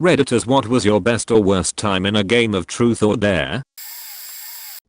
Redditors, what was your best or worst time in a game of truth or dare?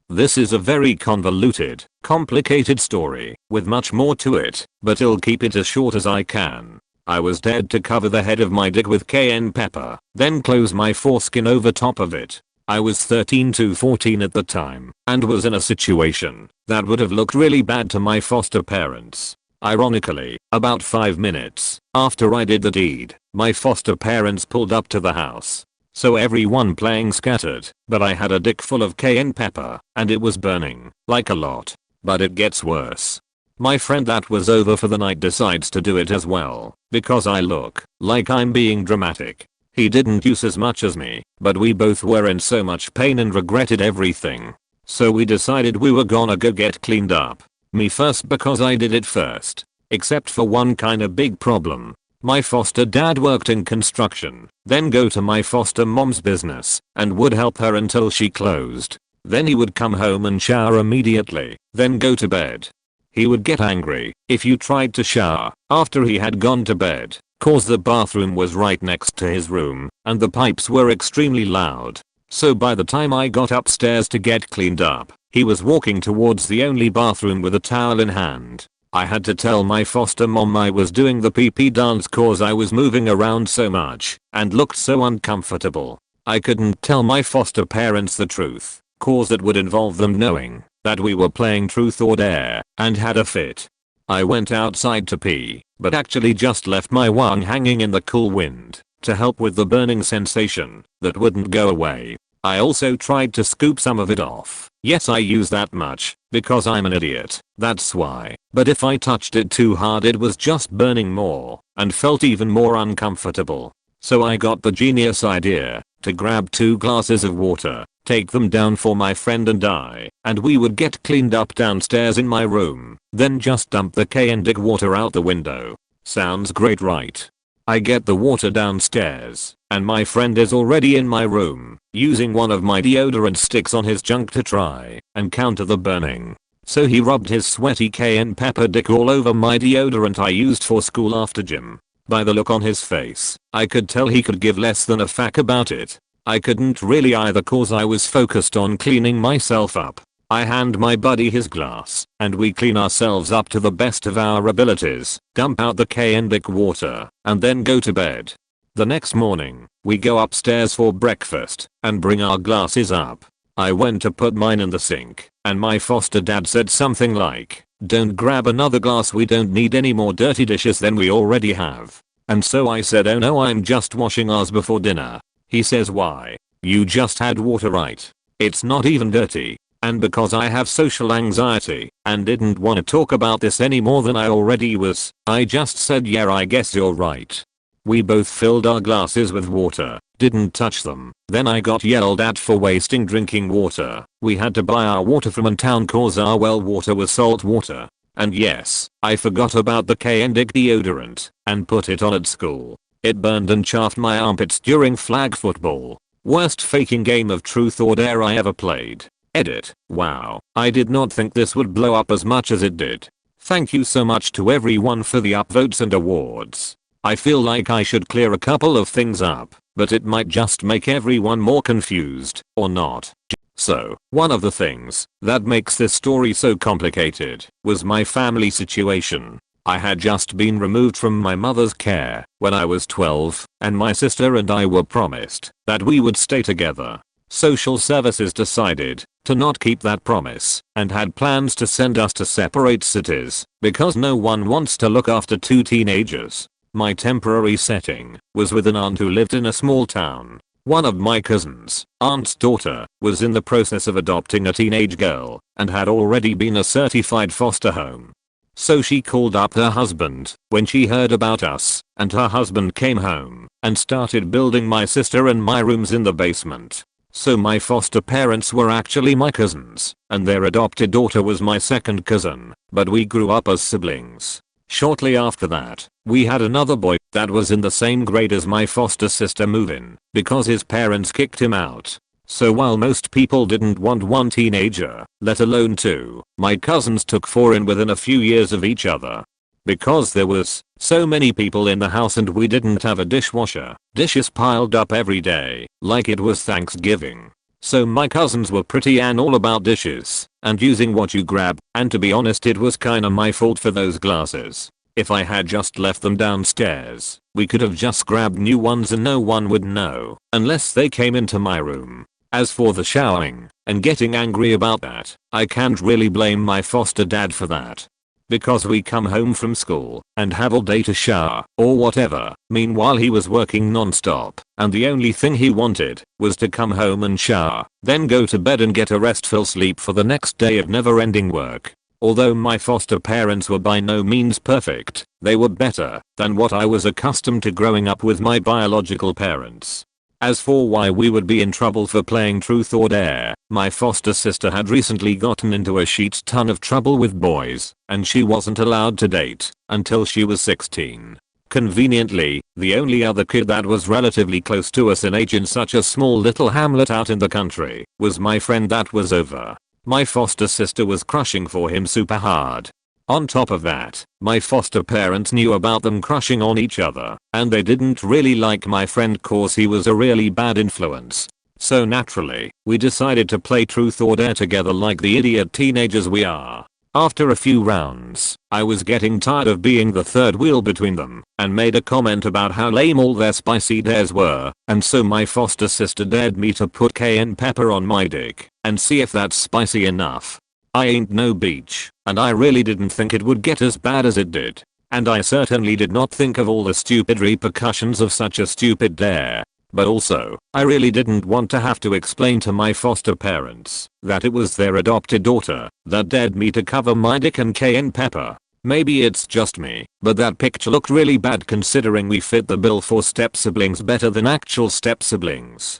This is a very convoluted, complicated story, with much more to it, but I'll keep it as short as I can. I was dared to cover the head of my dick with cayenne pepper, then close my foreskin over top of it. I was 13 to 14 at the time, and was in a situation that would have looked really bad to my foster parents. Ironically, about 5 minutes after I did the deed, my foster parents pulled up to the house. So everyone playing scattered, but I had a dick full of cayenne pepper, and it was burning, like a lot. But it gets worse. My friend that was over for the night decides to do it as well, because I look like I'm being dramatic. He didn't use as much as me, but we both were in so much pain and regretted everything. So we decided we were gonna go get cleaned up. Me first because I did it first. Except for one kinda big problem. My foster dad worked in construction, then go to my foster mom's business, and would help her until she closed. Then he would come home and shower immediately, then go to bed. He would get angry if you tried to shower after he had gone to bed, cause the bathroom was right next to his room, and the pipes were extremely loud. So by the time I got upstairs to get cleaned up, he was walking towards the only bathroom with a towel in hand. I had to tell my foster mom I was doing the pee-pee dance cause I was moving around so much and looked so uncomfortable. I couldn't tell my foster parents the truth, cause it would involve them knowing that we were playing truth or dare and had a fit. I went outside to pee, but actually just left my wang hanging in the cool wind to help with the burning sensation that wouldn't go away. I also tried to scoop some of it off. Yes, I use that much because I'm an idiot, that's why. But if I touched it too hard it was just burning more and felt even more uncomfortable. So I got the genius idea to grab 2 glasses of water, take them down for my friend and I, and we would get cleaned up downstairs in my room, then just dump the cayenne dick water out the window. Sounds great, right? I get the water downstairs, and my friend is already in my room, using one of my deodorant sticks on his junk to try and counter the burning. So he rubbed his sweaty cayenne pepper dick all over my deodorant I used for school after gym. By the look on his face, I could tell he could give less than a fuck about it. I couldn't really either cause I was focused on cleaning myself up. I hand my buddy his glass, and we clean ourselves up to the best of our abilities, dump out the cayenne dick water, and then go to bed. The next morning, we go upstairs for breakfast, and bring our glasses up. I went to put mine in the sink, and my foster dad said something like, "Don't grab another glass, we don't need any more dirty dishes than we already have." And so I said, "Oh no, I'm just washing ours before dinner." He says, "Why? You just had water, right? It's not even dirty." And because I have social anxiety and didn't want to talk about this any more than I already was, I just said, "Yeah, I guess you're right." We both filled our glasses with water, didn't touch them. Then I got yelled at for wasting drinking water. We had to buy our water from in town cause our well water was salt water. And yes, I forgot about the cayenne dick deodorant and put it on at school. It burned and chafed my armpits during flag football. Worst faking game of truth or dare I ever played. Edit. Wow, I did not think this would blow up as much as it did. Thank you so much to everyone for the upvotes and awards. I feel like I should clear a couple of things up, but it might just make everyone more confused, or not. So, one of the things that makes this story so complicated was my family situation. I had just been removed from my mother's care when I was 12, and my sister and I were promised that we would stay together. Social services decided to not keep that promise and had plans to send us to separate cities because no one wants to look after 2 teenagers. My temporary setting was with an aunt who lived in a small town. One of my cousins, aunt's daughter, was in the process of adopting a teenage girl and had already been a certified foster home. So she called up her husband when she heard about us, and her husband came home and started building my sister and my rooms in the basement. So my foster parents were actually my cousins, and their adopted daughter was my second cousin, but we grew up as siblings. Shortly after that, we had another boy that was in the same grade as my foster sister move in because his parents kicked him out. So while most people didn't want 1 teenager, let alone 2, my cousins took 4 in within a few years of each other. because there was so many people in the house and we didn't have a dishwasher. Dishes piled up every day, like it was Thanksgiving. So my cousins were pretty all about dishes and using what you grab, and to be honest it was kinda my fault for those glasses. If I had just left them downstairs, we could have just grabbed new ones and no one would know, unless they came into my room. As for the showering and getting angry about that, I can't really blame my foster dad for that. Because we come home from school and have all day to shower or whatever. Meanwhile he was working non-stop and the only thing he wanted was to come home and shower, then go to bed and get a restful sleep for the next day of never-ending work. Although my foster parents were by no means perfect, they were better than what I was accustomed to growing up with my biological parents. As for why we would be in trouble for playing truth or dare, my foster sister had recently gotten into a shit ton of trouble with boys, and she wasn't allowed to date until she was 16. Conveniently, the only other kid that was relatively close to us in age in such a small little hamlet out in the country was my friend that was over. My foster sister was crushing for him super hard. On top of that, my foster parents knew about them crushing on each other, and they didn't really like my friend cause he was a really bad influence. So naturally, we decided to play truth or dare together like the idiot teenagers we are. After a few rounds, I was getting tired of being the third wheel between them, and made a comment about how lame all their spicy dares were, and so my foster sister dared me to put cayenne pepper on my dick, and see if that's spicy enough. I ain't no beach, and I really didn't think it would get as bad as it did. And I certainly did not think of all the stupid repercussions of such a stupid dare. But also, I really didn't want to have to explain to my foster parents that it was their adopted daughter that dared me to cover my dick in cayenne pepper. Maybe it's just me, but that picture looked really bad considering we fit the bill for step siblings better than actual step siblings.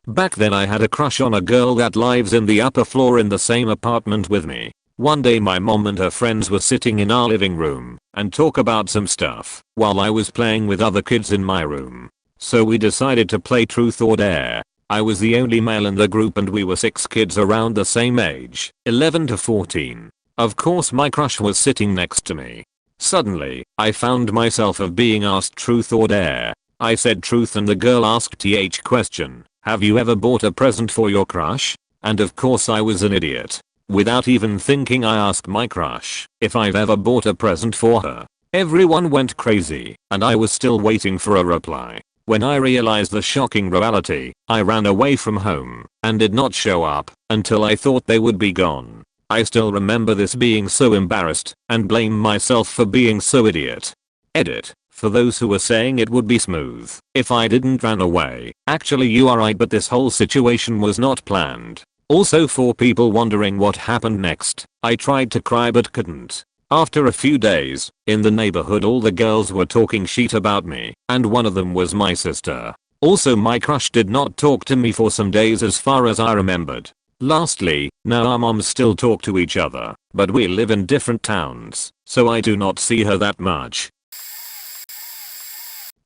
Back then I had a crush on a girl that lives in the upper floor in the same apartment with me. One day my mom and her friends were sitting in our living room and talk about some stuff while I was playing with other kids in my room. So we decided to play truth or dare. I was the only male in the group and we were 6 kids around the same age, 11 to 14. Of course my crush was sitting next to me. Suddenly, I found myself of being asked truth or dare. I said truth and the girl asked th question. Have you ever bought a present for your crush? And of course I was an idiot. Without even thinking I asked my crush if I've ever bought a present for her. Everyone went crazy and I was still waiting for a reply. When I realized the shocking reality, I ran away from home and did not show up until I thought they would be gone. I still remember this being so embarrassed and blame myself for being so idiot. Edit. For those who were saying it would be smooth if I didn't run away, actually you are right but this whole situation was not planned. Also for people wondering what happened next, I tried to cry but couldn't. After a few days, in the neighborhood all the girls were talking shit about me, and one of them was my sister. Also my crush did not talk to me for some days as far as I remembered. Lastly, now our moms still talk to each other, but we live in different towns, so I do not see her that much.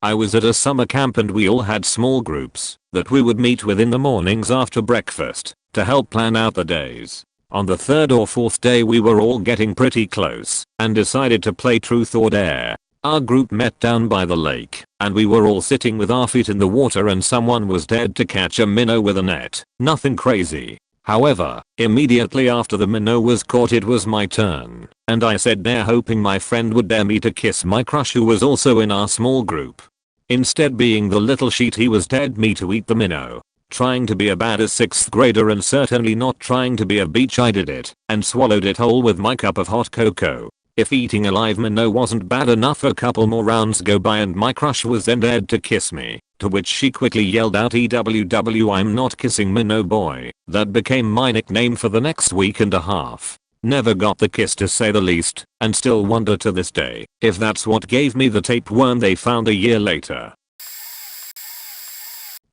I was at a summer camp and we all had small groups that we would meet with in the mornings after breakfast to help plan out the days. On the 3rd or 4th day we were all getting pretty close and decided to play truth or dare. Our group met down by the lake and we were all sitting with our feet in the water and someone was dared to catch a minnow with a net. Nothing crazy. However, immediately after the minnow was caught it was my turn and I said dare hoping my friend would dare me to kiss my crush who was also in our small group. Instead being the little sheet he was dared me to eat the minnow. Trying to be a badass 6th grader and certainly not trying to be a beach I did it and swallowed it whole with my cup of hot cocoa. If eating a live minnow wasn't bad enough a couple more rounds go by and my crush was then dared to kiss me, to which she quickly yelled out EWW I'm not kissing minnow boy. That became my nickname for the next week and a half. Never got the kiss to say the least, and still wonder to this day if that's what gave me the tapeworm they found a year later.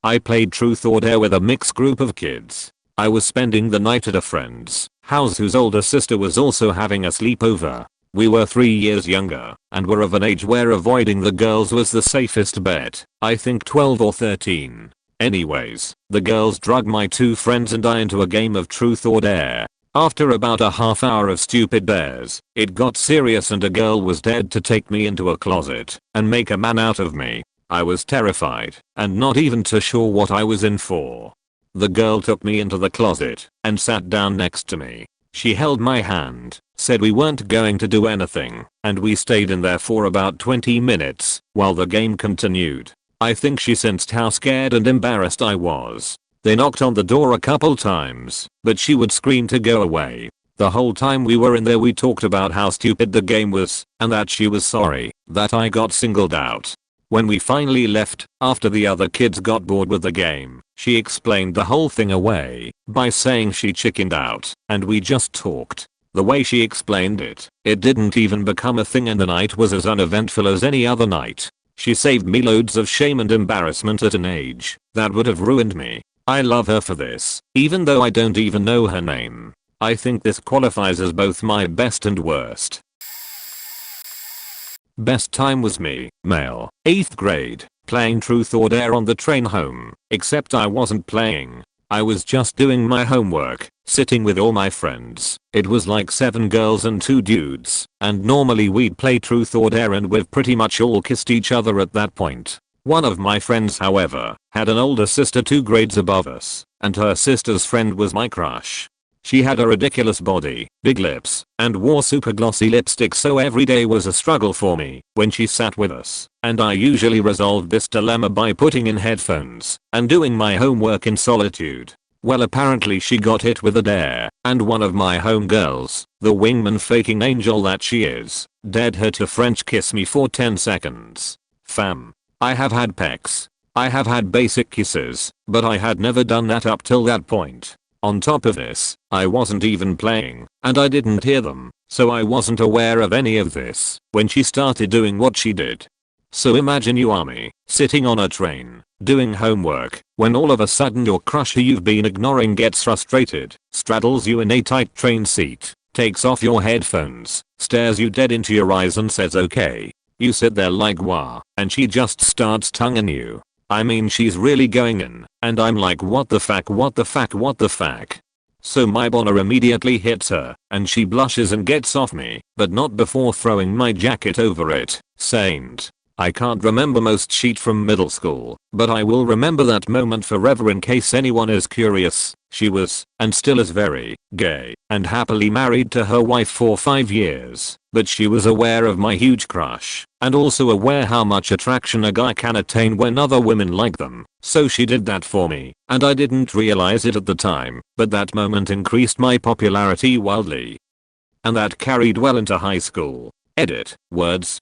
I played truth or dare with a mixed group of kids. I was spending the night at a friend's house whose older sister was also having a sleepover. We were 3 years younger and were of an age where avoiding the girls was the safest bet. I think 12 or 13. Anyways, the girls drug my 2 friends and I into a game of truth or dare. After about a half hour of stupid dares, it got serious and a girl was dared to take me into a closet and make a man out of me. I was terrified and not even too sure what I was in for. The girl took me into the closet and sat down next to me. She held my hand, said we weren't going to do anything, and we stayed in there for about 20 minutes while the game continued. I think she sensed how scared and embarrassed I was. They knocked on the door a couple times, but she would scream to go away. The whole time we were in there we talked about how stupid the game was and that she was sorry that I got singled out. When we finally left, after the other kids got bored with the game, she explained the whole thing away by saying she chickened out and we just talked. The way she explained it, it didn't even become a thing and the night was as uneventful as any other night. She saved me loads of shame and embarrassment at an age that would have ruined me. I love her for this, even though I don't even know her name. I think this qualifies as both my best and worst. Best time was me, male, 8th grade, playing Truth or Dare on the train home, except I wasn't playing. I was just doing my homework, sitting with all my friends. It was like 7 girls and 2 dudes, and normally we'd play Truth or Dare and we've pretty much all kissed each other at that point. One of my friends, however, had an older sister 2 grades above us, and her sister's friend was my crush. She had a ridiculous body, big lips, and wore super glossy lipstick, so every day was a struggle for me when she sat with us, and I usually resolved this dilemma by putting in headphones and doing my homework in solitude. Well, apparently she got hit with a dare, and one of my homegirls, the wingman faking angel that she is, dared her to French kiss me for 10 seconds. Fam. I have had pecs. I have had basic kisses, but I had never done that up till that point. On top of this, I wasn't even playing, and I didn't hear them, so I wasn't aware of any of this when she started doing what she did. So imagine you are me, sitting on a train, doing homework, when all of a sudden your crush who you've been ignoring gets frustrated, straddles you in a tight train seat, takes off your headphones, stares you dead into your eyes and says okay. You sit there like wah, and she just starts tonguing you. I mean, she's really going in, and I'm like what the fuck, what the fuck, what the fuck. So my boner immediately hits her, and she blushes and gets off me, but not before throwing my jacket over it, saying, I can't remember most shit from middle school, but I will remember that moment forever in case anyone is curious. She was, and still is very, gay, and happily married to her wife for 5 years, but she was aware of my huge crush, and also aware how much attraction a guy can attain when other women like them, so she did that for me, and I didn't realize it at the time, but that moment increased my popularity wildly. And that carried well into high school. Edit, words.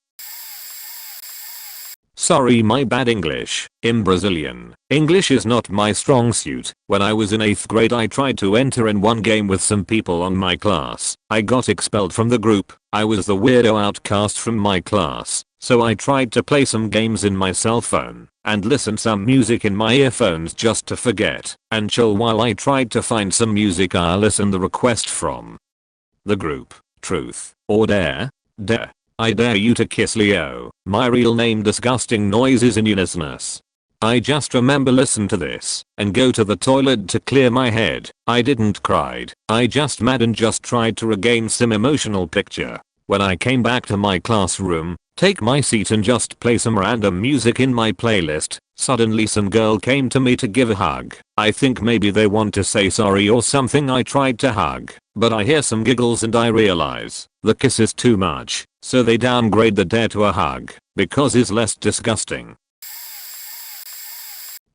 Sorry, my bad English. In Brazilian, English is not my strong suit. When I was in 8th grade I tried to enter in one game with some people on my class. I got expelled from the group. I was the weirdo outcast from my class, so I tried to play some games in my cell phone and listen some music in my earphones just to forget and chill while I tried to find some music I listened the request from the group. Truth or Dare? Dare. I dare you to kiss Leo. My real name. Disgusting noises in unisonus. I just remember listen to this and go to the toilet to clear my head. I didn't cried. I just mad and just tried to regain some emotional picture. When I came back to my classroom, take my seat and just play some random music in my playlist, suddenly some girl came to me to give a hug. I think maybe they want to say sorry or something. I tried to hug, but I hear some giggles and I realize the kiss is too much, so they downgrade the dare to a hug because it's less disgusting.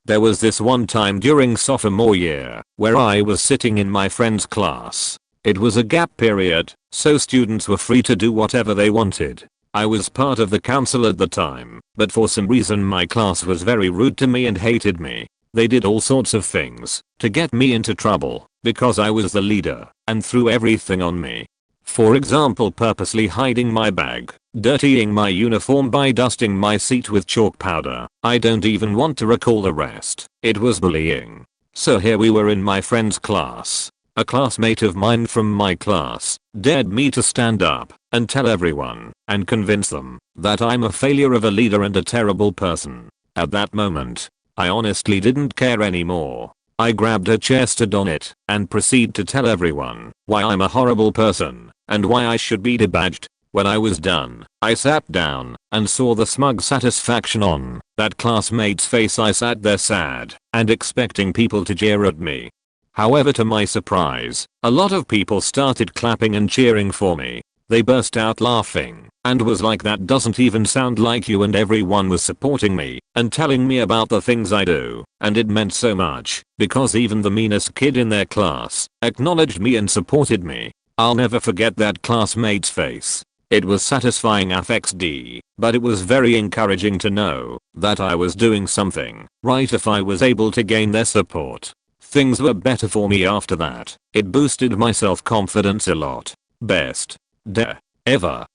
There was this one time during sophomore year where I was sitting in my friend's class. It was a gap period, so students were free to do whatever they wanted. I was part of the council at the time, but for some reason my class was very rude to me and hated me. They did all sorts of things to get me into trouble because I was the leader and threw everything on me. For example, purposely hiding my bag, dirtying my uniform by dusting my seat with chalk powder. I don't even want to recall the rest. It was bullying. So here we were in my friend's class. A classmate of mine from my class dared me to stand up and tell everyone and convince them that I'm a failure of a leader and a terrible person. At that moment, I honestly didn't care anymore. I grabbed a chair, stood on it, and proceed to tell everyone why I'm a horrible person and why I should be debadged. When I was done, I sat down and saw the smug satisfaction on that classmate's face. I sat there sad and expecting people to jeer at me. However, to my surprise, a lot of people started clapping and cheering for me. They burst out laughing and was like, "That doesn't even sound like you," and everyone was supporting me and telling me about the things I do, and it meant so much because even the meanest kid in their class acknowledged me and supported me. I'll never forget that classmate's face. It was satisfying FXD, but it was very encouraging to know that I was doing something right if I was able to gain their support. Things were better for me after that. It boosted my self-confidence a lot. Best day ever.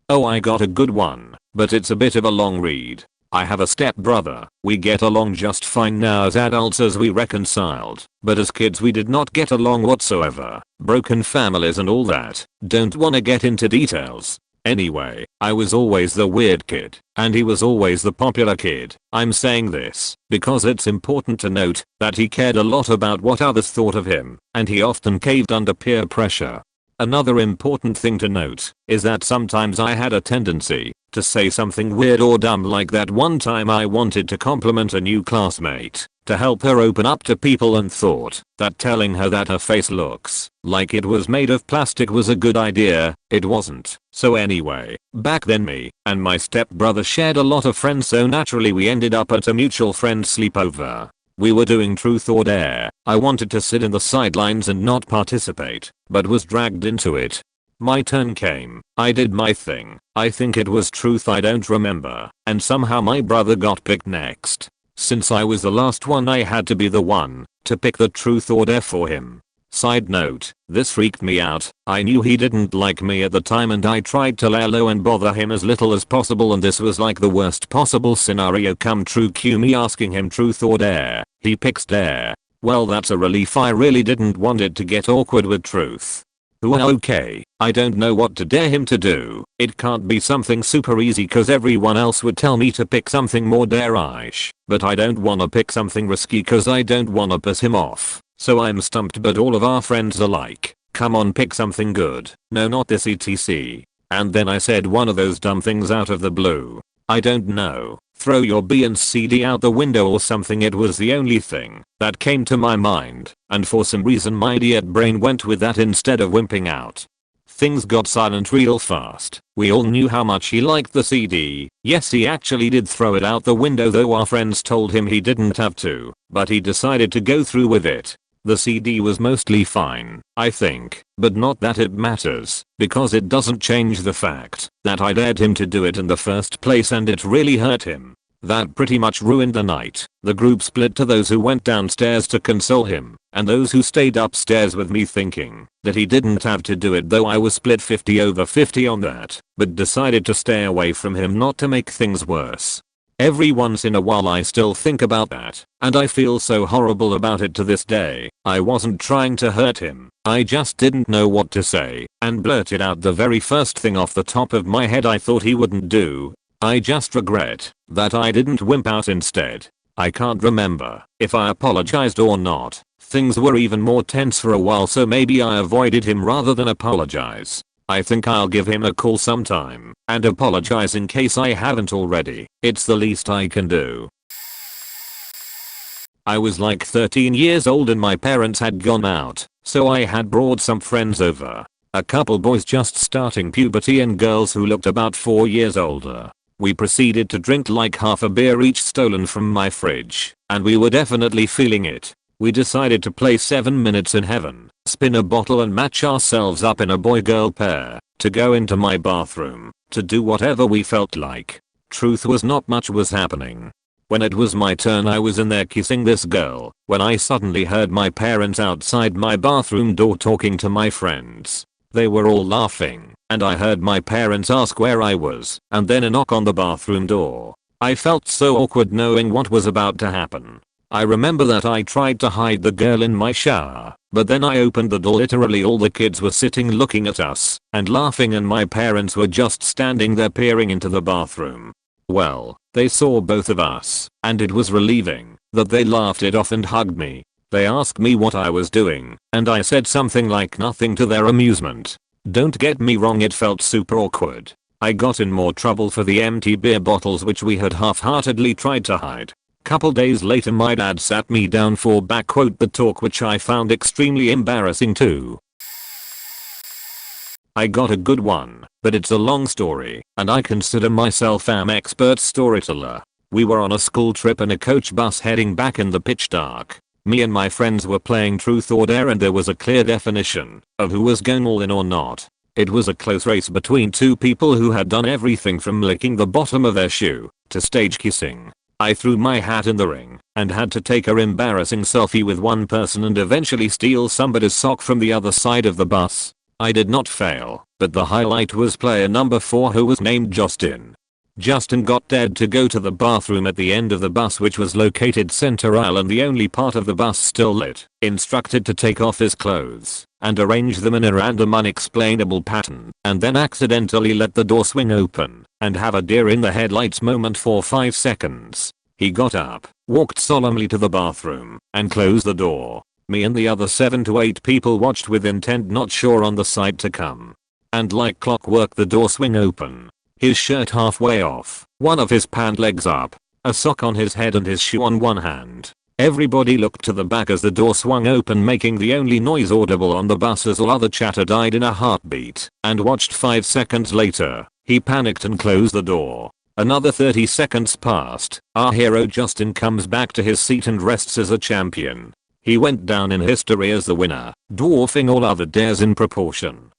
Oh, I got a good one, but it's a bit of a long read. I have a stepbrother. We get along just fine now as adults as we reconciled, but as kids we did not get along whatsoever. Broken families and all that. Don't wanna get into details. Anyway, I was always the weird kid, and he was always the popular kid. I'm saying this because it's important to note that he cared a lot about what others thought of him, and he often caved under peer pressure. Another important thing to note is that sometimes I had a tendency to say something weird or dumb, like that one time I wanted to compliment a new classmate to help her open up to people and thought that telling her that her face looks like it was made of plastic was a good idea. It wasn't. So anyway, back then me and my stepbrother shared a lot of friends, so naturally we ended up at a mutual friend's sleepover. We were doing truth or dare. I wanted to sit in the sidelines and not participate, but was dragged into it. My turn came. I did my thing. I think it was truth, I don't remember, and somehow my brother got picked next. Since I was the last one, I had to be the one to pick the truth or dare for him. Side note, this freaked me out. I knew he didn't like me at the time and I tried to lay low and bother him as little as possible, and this was like the worst possible scenario come true. Cue me asking him truth or dare. He picks dare. Well, that's a relief. I really didn't want it to get awkward with truth. Okay, I don't know what to dare him to do. It can't be something super easy cause everyone else would tell me to pick something more dare-ish, but I don't wanna pick something risky cause I don't wanna piss him off. So I'm stumped, but all of our friends are like, "Come on, pick something good." No, not this etc. And then I said one of those dumb things out of the blue. I don't know, throw your B and CD out the window or something. It was the only thing that came to my mind, and for some reason my idiot brain went with that instead of wimping out. Things got silent real fast. We all knew how much he liked the CD. Yes, he actually did throw it out the window, though our friends told him he didn't have to, but he decided to go through with it. The CD was mostly fine, I think, but not that it matters, because it doesn't change the fact that I dared him to do it in the first place and it really hurt him. That pretty much ruined the night. The group split to those who went downstairs to console him, and those who stayed upstairs with me, thinking that he didn't have to do it, though I was split 50/50 on that, but decided to stay away from him not to make things worse. Every once in a while I still think about that, and I feel so horrible about it to this day. I wasn't trying to hurt him, I just didn't know what to say, and blurted out the very first thing off the top of my head I thought he wouldn't do. I just regret that I didn't wimp out instead. I can't remember if I apologized or not. Things were even more tense for a while, so maybe I avoided him rather than apologize. I think I'll give him a call sometime and apologize in case I haven't already. It's the least I can do. I was like 13 years old and my parents had gone out, so I had brought some friends over. A couple boys just starting puberty and girls who looked about 4 years older. We proceeded to drink like half a beer each stolen from my fridge, and we were definitely feeling it. We decided to play 7 Minutes in Heaven, spin a bottle and match ourselves up in a boy-girl pair, to go into my bathroom, to do whatever we felt like. Truth was not much was happening. When it was my turn I was in there kissing this girl, when I suddenly heard my parents outside my bathroom door talking to my friends. They were all laughing, and I heard my parents ask where I was, and then a knock on the bathroom door. I felt so awkward knowing what was about to happen. I remember that I tried to hide the girl in my shower, but then I opened the door. Literally all the kids were sitting looking at us and laughing, and my parents were just standing there peering into the bathroom. Well, they saw both of us, and it was relieving. that they laughed it off and hugged me. They asked me what I was doing, and I said something like nothing to their amusement. Don't get me wrong, it felt super awkward. I got in more trouble for the empty beer bottles which we had half-heartedly tried to hide. Couple days later my dad sat me down for the talk, which I found extremely embarrassing too. I got a good one, but it's a long story, and I consider myself an expert storyteller. We were on a school trip in a coach bus heading back in the pitch dark. Me and my friends were playing truth or dare, and there was a clear definition of who was going all in or not. It was a close race between two people who had done everything from licking the bottom of their shoe to stage kissing. I threw my hat in the ring and had to take an embarrassing selfie with one person and eventually steal somebody's sock from the other side of the bus. I did not fail, but the highlight was player number 4, who was named Justin. Justin got dared to go to the bathroom at the end of the bus, which was located center aisle and the only part of the bus still lit, instructed to take off his clothes and arrange them in a random unexplainable pattern, and then accidentally let the door swing open and have a deer in the headlights moment for 5 seconds. He got up, walked solemnly to the bathroom, and closed the door. Me and the other 7 to 8 people watched with intent, not sure on the sight to come. And like clockwork the door swing open. His shirt halfway off, one of his pant legs up, a sock on his head and his shoe on one hand. Everybody looked to the back as the door swung open, making the only noise audible on the bus as all other chatter died in a heartbeat, and watched. 5 seconds later, he panicked and closed the door. Another 30 seconds passed. Our hero Justin comes back to his seat and rests as a champion. He went down in history as the winner, dwarfing all other dares in proportion.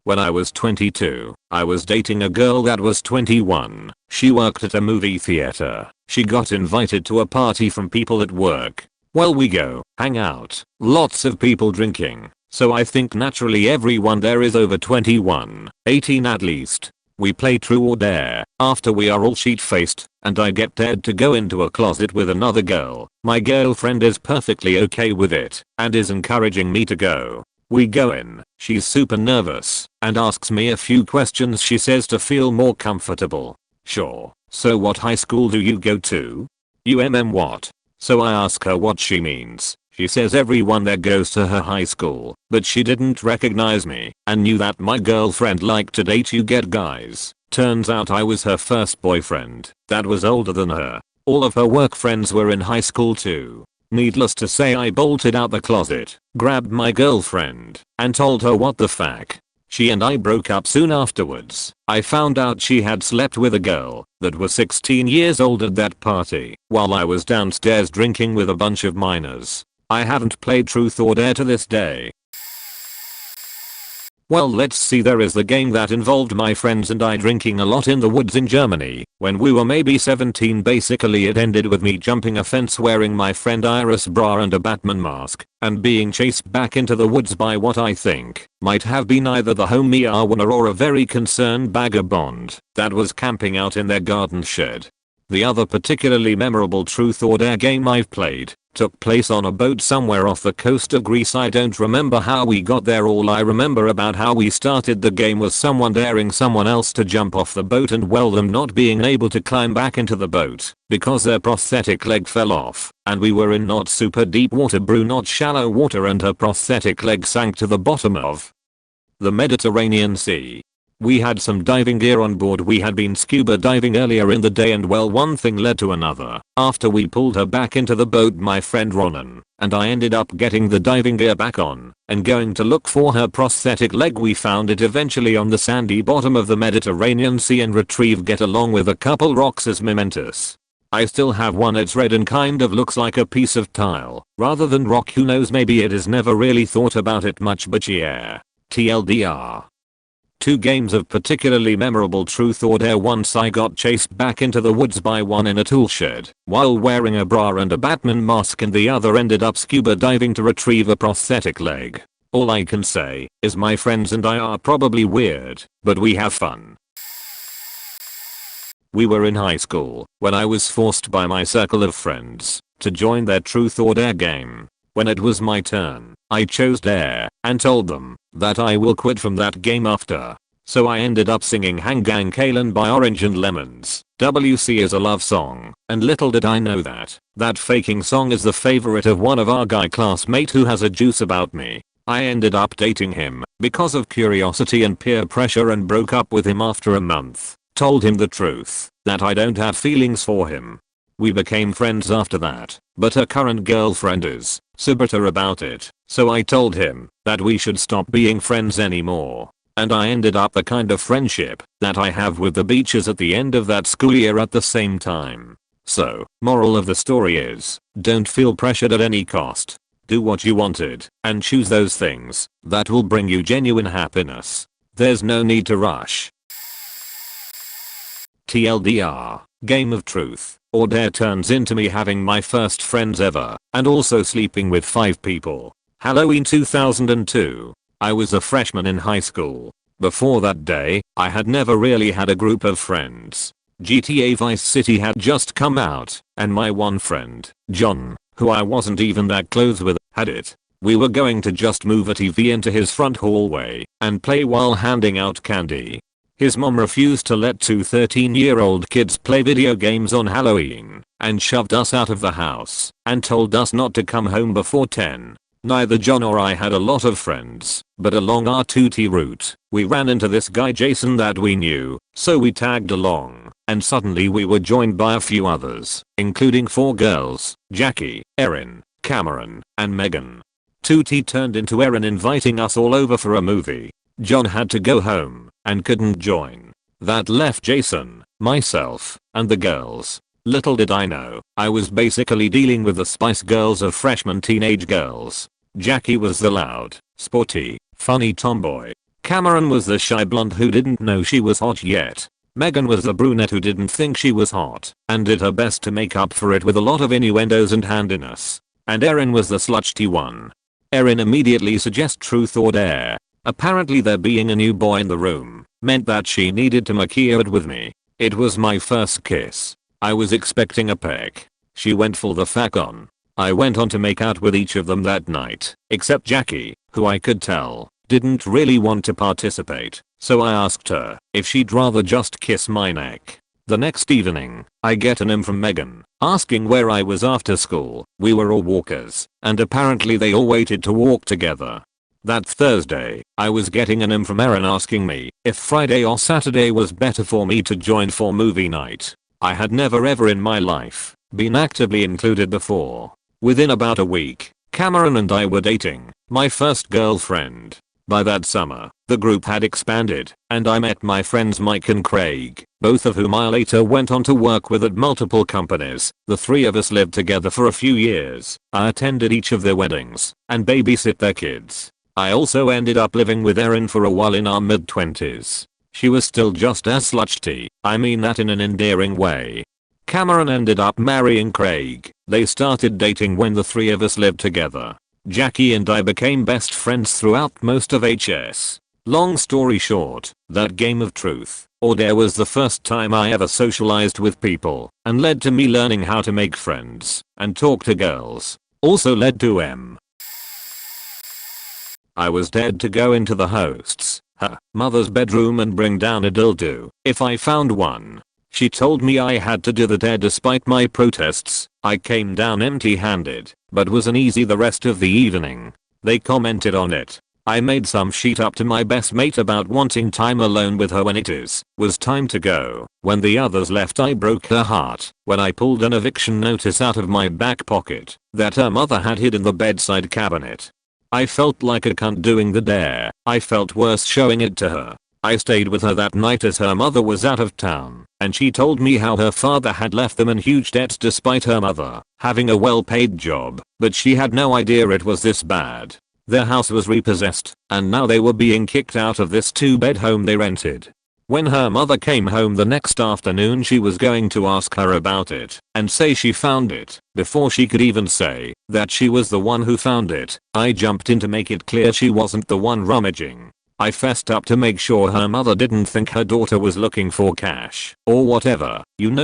When I was 22, I was dating a girl that was 21. She worked at a movie theater. She got invited to a party from people at work. Well, we go, hang out, lots of people drinking, so I think naturally everyone there is over 21, 18 at least. We play true or dare. After we are all sheet-faced, and I get dared to go into a closet with another girl. My girlfriend is perfectly okay with it, and is encouraging me to go. We go in, she's super nervous, and asks me a few questions, she says, to feel more comfortable. Sure, so what high school do you go to? What? So I ask her what she means. She says everyone there goes to her high school, but she didn't recognize me, and knew that my girlfriend liked to date guys. Turns out I was her first boyfriend, that was older than her. All of her work friends were in high school too. Needless to say, I bolted out the closet, grabbed my girlfriend, and told her what the fuck. She and I broke up soon afterwards. I found out she had slept with a girl that was 16 years old at that party, while I was downstairs drinking with a bunch of minors. I haven't played truth or dare to this day. Well, let's see, there is the game that involved my friends and I drinking a lot in the woods in Germany when we were maybe 17. Basically it ended with me jumping a fence wearing my friend Iris' bra and a Batman mask and being chased back into the woods by what I think might have been either the homie Arwana or a very concerned vagabond that was camping out in their garden shed. The other particularly memorable truth or dare game I've played took place on a boat somewhere off the coast of Greece. I don't remember how we got there. All I remember about how we started the game was someone daring someone else to jump off the boat and them not being able to climb back into the boat because their prosthetic leg fell off, and we were in not super deep water, not shallow water, and her prosthetic leg sank to the bottom of the Mediterranean Sea. We had some diving gear on board. We had been scuba diving earlier in the day, and one thing led to another. After we pulled her back into the boat, my friend Ronan and I ended up getting the diving gear back on and going to look for her prosthetic leg. We found it eventually on the sandy bottom of the Mediterranean Sea and retrieved it along with a couple rocks as mementos. I still have one. It's red and kind of looks like a piece of tile rather than rock. Who knows, maybe it is. Never really thought about it much, but yeah. TLDR. 2 games of particularly memorable truth or dare. Once I got chased back into the woods by one in a tool shed while wearing a bra and a Batman mask, and the other ended up scuba diving to retrieve a prosthetic leg. All I can say is my friends and I are probably weird, but we have fun. We were in high school when I was forced by my circle of friends to join their truth or dare game. When it was my turn, I chose dare and told them that I will quit from that game after. So I ended up singing Hang Gang Kalen by Orange and Lemons WC is a love song, and little did I know that faking song is the favorite of one of our guy classmate who has a juice about me. I ended up dating him because of curiosity and peer pressure and broke up with him after a month. Told him the truth, that I don't have feelings for him. We became friends after that, but her current girlfriend is so bitter about it, so I told him that we should stop being friends anymore. And I ended up the kind of friendship that I have with the beaches at the end of that school year at the same time. So, moral of the story is, don't feel pressured at any cost. Do what you wanted, and choose those things that will bring you genuine happiness. There's no need to rush. TLDR, Game of Truth or Dare turns into me having my first friends ever, and also sleeping with 5 people. Halloween 2002. I was a freshman in high school. Before that day, I had never really had a group of friends. GTA Vice City had just come out, and my one friend, John, who I wasn't even that close with, had it. We were going to just move a TV into his front hallway and play while handing out candy. His mom refused to let 2 13-year-old kids play video games on Halloween and shoved us out of the house and told us not to come home before 10. Neither John or I had a lot of friends, but along our 2T route, we ran into this guy Jason that we knew, so we tagged along, and suddenly we were joined by a few others, including 4 girls, Jackie, Erin, Cameron, and Megan. 2T turned into Erin inviting us all over for a movie. John had to go home and couldn't join. That left Jason, myself, and the girls. Little did I know, I was basically dealing with the Spice Girls of freshman teenage girls. Jackie was the loud, sporty, funny tomboy. Cameron was the shy blonde who didn't know she was hot yet. Megan was the brunette who didn't think she was hot and did her best to make up for it with a lot of innuendos and handiness. And Erin was the slutty one. Erin immediately suggests truth or dare. Apparently there being a new boy in the room meant that she needed to make it with me. It was my first kiss. I was expecting a peck. She went full the fuck on. I went on to make out with each of them that night, except Jackie, who I could tell didn't really want to participate, so I asked her if she'd rather just kiss my neck. The next evening, I get an email from Megan asking where I was after school. We were all walkers, and apparently they all waited to walk together. That Thursday, I was getting an email from Erin asking me if Friday or Saturday was better for me to join for movie night. I had never ever in my life been actively included before. Within about a week, Cameron and I were dating, my first girlfriend. By that summer, the group had expanded, and I met my friends Mike and Craig, both of whom I later went on to work with at multiple companies. The 3 of us lived together for a few years. I attended each of their weddings and babysit their kids. I also ended up living with Erin for a while in our mid-20s. She was still just as slutty, I mean that in an endearing way. Cameron ended up marrying Craig. They started dating when the 3 of us lived together. Jackie and I became best friends throughout most of HS. Long story short, that Game of Truth or Dare was the first time I ever socialized with people and led to me learning how to make friends and talk to girls. Also led to I was dared to go into the host's mother's bedroom and bring down a dildo if I found one. She told me I had to do the dare despite my protests. I came down empty-handed, but was uneasy the rest of the evening. They commented on it. I made some shit up to my best mate about wanting time alone with her when it was time to go. When the others left I broke her heart when I pulled an eviction notice out of my back pocket that her mother had hid in the bedside cabinet. I felt like a cunt doing the dare. I felt worse showing it to her. I stayed with her that night as her mother was out of town, and she told me how her father had left them in huge debt despite her mother having a well-paid job, but she had no idea it was this bad. Their house was repossessed, and now they were being kicked out of this 2-bed home they rented. When her mother came home the next afternoon she was going to ask her about it and say she found it. Before she could even say that she was the one who found it, I jumped in to make it clear she wasn't the one rummaging. I fessed up to make sure her mother didn't think her daughter was looking for cash or whatever,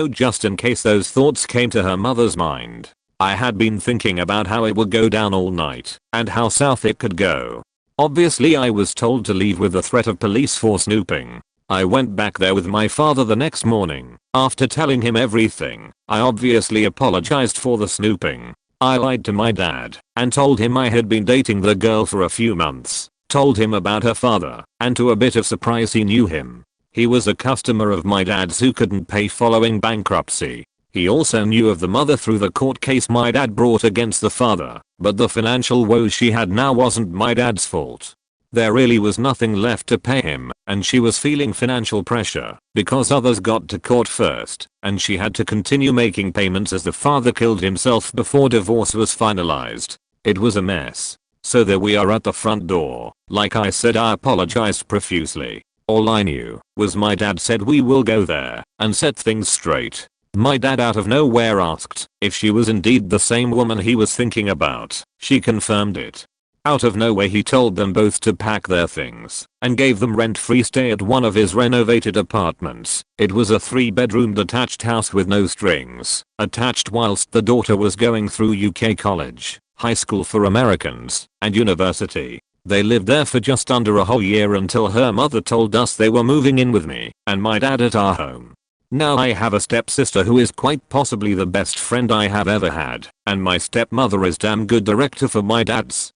just in case those thoughts came to her mother's mind. I had been thinking about how it would go down all night and how south it could go. Obviously I was told to leave with the threat of police for snooping. I went back there with my father the next morning. After telling him everything, I obviously apologized for the snooping. I lied to my dad and told him I had been dating the girl for a few months. Told him about her father, and to a bit of surprise he knew him. He was a customer of my dad's who couldn't pay following bankruptcy. He also knew of the mother through the court case my dad brought against the father, but the financial woes she had now wasn't my dad's fault. There really was nothing left to pay him, and she was feeling financial pressure because others got to court first, and she had to continue making payments as the father killed himself before divorce was finalized. It was a mess. So there we are at the front door. Like I said, I apologized profusely. All I knew was my dad said we will go there and set things straight. My dad out of nowhere asked if she was indeed the same woman he was thinking about. She confirmed it. Out of nowhere he told them both to pack their things and gave them rent-free stay at one of his renovated apartments. It was a 3-bedroom detached house with no strings attached whilst the daughter was going through UK college, high school for Americans, and university. They lived there for just under a whole year until her mother told us they were moving in with me and my dad at our home. Now I have a stepsister who is quite possibly the best friend I have ever had, and my stepmother is damn good director for my dad's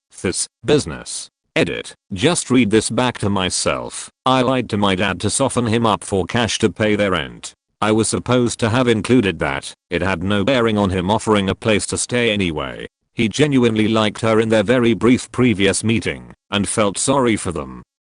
business. Edit. Just read this back to myself. I lied to my dad to soften him up for cash to pay their rent. I was supposed to have included that. It had no bearing on him offering a place to stay anyway. He genuinely liked her in their very brief previous meeting and felt sorry for them.